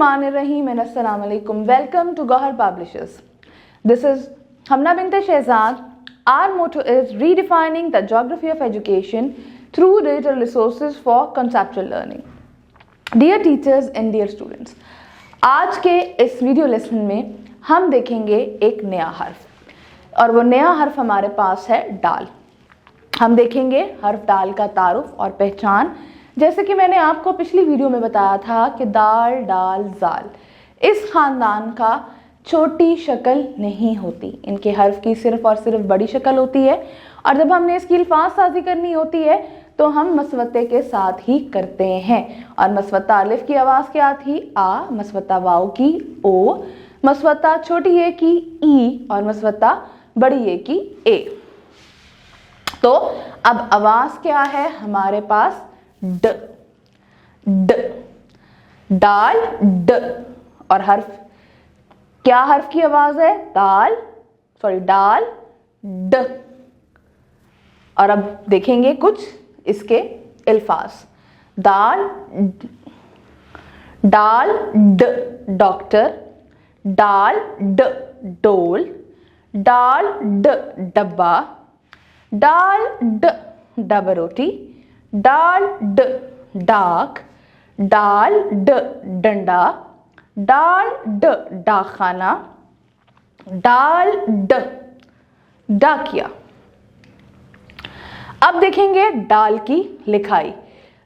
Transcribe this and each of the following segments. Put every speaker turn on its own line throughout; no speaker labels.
Bismillahirrahmanirrahim and Assalamu alaikum. Welcome to Gohar Publishers. This is Hamna Bint Shehzad. Our motto is redefining the geography of education through digital resources for conceptual learning. Dear teachers and dear students, आज के इस video lesson में हम देखेंगे एक नया हर्फ और वो नया हर्फ हमारे पास है डाल। हम देखेंगे हर्फ डाल का तारुफ और पहचान। जैसे कि मैंने आपको पिछली वीडियो में बताया था कि दाल डाल जाल इस खानदान का छोटी शक्ल नहीं होती, इनके हर्फ की सिर्फ और सिर्फ बड़ी शक्ल होती है। और जब हमने इसकी अल्फाज साजी करनी होती है तो हम मसवत्ते के साथ ही करते हैं। और मसवत्ता अलिफ की आवाज़ क्या थी? आ, मसवत्ता वाव की ओ, मसवत्ता छोटी ए की ई और मसवत्ता बड़ी ए की ए। तो अब आवाज़ क्या है हमारे पास? ड, ड, डाल ड। और हर्फ क्या हर्फ की आवाज है? दाल, डाल ड। और अब देखेंगे कुछ इसके अल्फाज। दाल ड डॉक्टर, डाल ड डोल, डाल ड डब्बा, डाल ड डबा रोटी, डाल ड डाक, डाल ड डंडा, डाल ड डाकखाना, डाल ड डाकिया। अब देखेंगे डाल की लिखाई।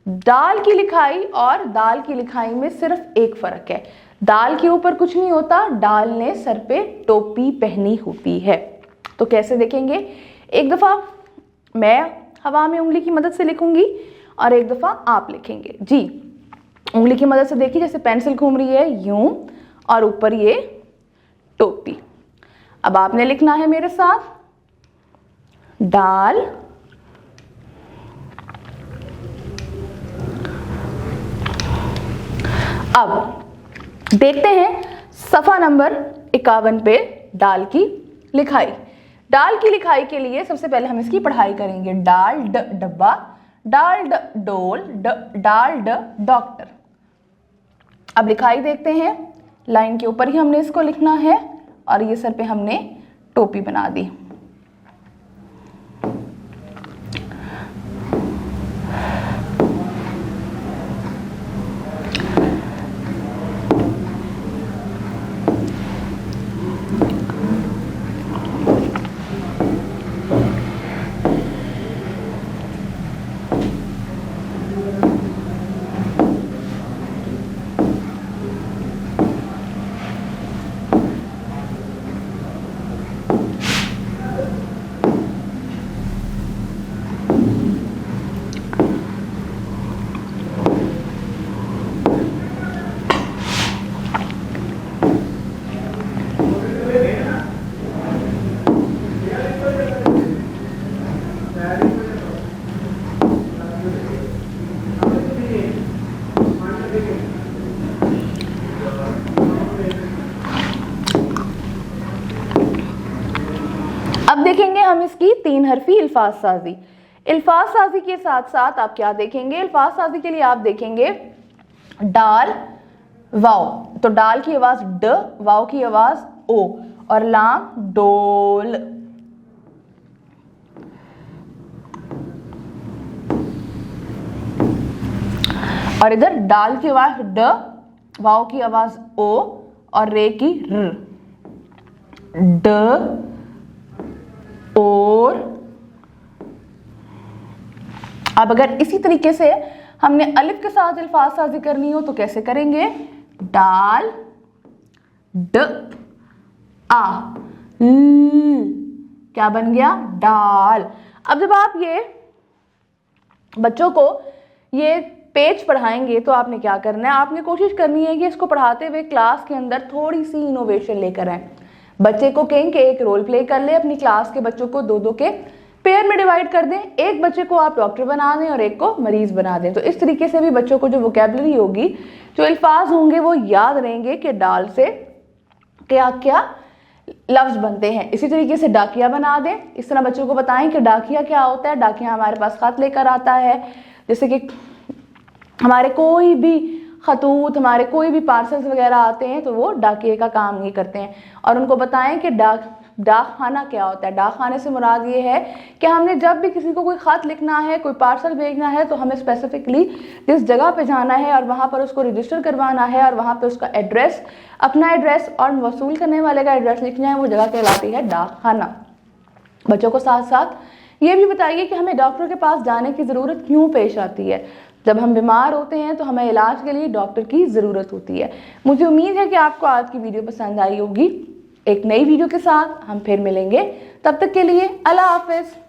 दाल की लिखाई और दाल की लिखाई में सिर्फ एक फर्क है। दाल के ऊपर कुछ नहीं होता, डाल ने सर पे टोपी पहनी होती है। तो कैसे देखेंगे? एक दफा मैं हवा में उंगली की मदद से लिखूंगी और एक दफा आप लिखेंगे। जी, उंगली की मदद से देखिए, जैसे पेंसिल घूम रही है यूं और ऊपर ये टोपी। अब आपने लिखना है मेरे साथ डाल, अब देखते हैं सफा नंबर 51 पे डाल की लिखाई। डाल की लिखाई के लिए सबसे पहले हम इसकी पढ़ाई करेंगे। डाल ड डब्बा, डाल ड डोल, डाल ड डॉक्टर। अब लिखाई देखते हैं। लाइन के ऊपर ही हमने इसको लिखना है और ये सर पे हमने टोपी बना दी। अब देखेंगे हम इसकी 3 हरफी अल्फाज साजी। अल्फाज साजी के साथ साथ आप क्या देखेंगे? अल्फाज साजी के लिए आप देखेंगे डाल वाव। तो डाल की आवाज ड, वाव की आवाज ओ और लाम डोल। और इधर डाल की आवाज ड, वाव की आवाज ओ और रे की र। ड और अब अगर इसी तरीके से हमने अलिफ के साथ अल्फाज साजी करनी हो तो कैसे करेंगे? डाल ड आ ल, क्या बन गया? डाल। अब जब आप ये बच्चों को ये पेज पढ़ाएंगे तो आपने क्या करना है? आपने कोशिश करनी है कि इसको पढ़ाते हुए क्लास के अंदर थोड़ी सी इनोवेशन लेकर आए। बच्चे को कहें कि एक रोल प्ले कर ले, अपनी क्लास के बच्चों को 2-2 के पेयर में डिवाइड कर दें। एक बच्चे को आप डॉक्टर बना दें और एक को मरीज बना दें। तो इस तरीके से भी बच्चों को जो वोकैबुलरी होगी, जो अल्फाज होंगे वो याद रहेंगे कि डाल से क्या क्या लफ्ज बनते हैं। इसी तरीके से डाकिया बना दें। इस तरह बच्चों को बताएं कि डाकिया क्या होता है। डाकिया हमारे पास खत लेकर आता है, जैसे कि हमारे कोई भी खतूत, हमारे कोई भी पार्सल्स वगैरह आते हैं तो वो डाकिए का काम ये करते हैं। और उनको बताएं कि डाक खाना क्या होता है। डाक खाने से मुराद ये है कि हमने जब भी किसी को कोई ख़त लिखना है, कोई पार्सल भेजना है, तो हमें स्पेसिफिकली जिस जगह पे जाना है और वहाँ पर उसको रजिस्टर करवाना है और वहाँ पे उसका एड्रेस, अपना एड्रेस और वसूल करने वाले का एड्रेस लिखना है, वो जगह कहलाती है डाक खाना। बच्चों को साथ साथ ये भी बताइए कि हमें डॉक्टर के पास जाने की ज़रूरत क्यों पेश आती है। जब हम बीमार होते हैं तो हमें इलाज के लिए डॉक्टर की ज़रूरत होती है। मुझे उम्मीद है कि आपको आज की वीडियो पसंद आई होगी। एक नई वीडियो के साथ हम फिर मिलेंगे, तब तक के लिए अल्लाह हाफिज़।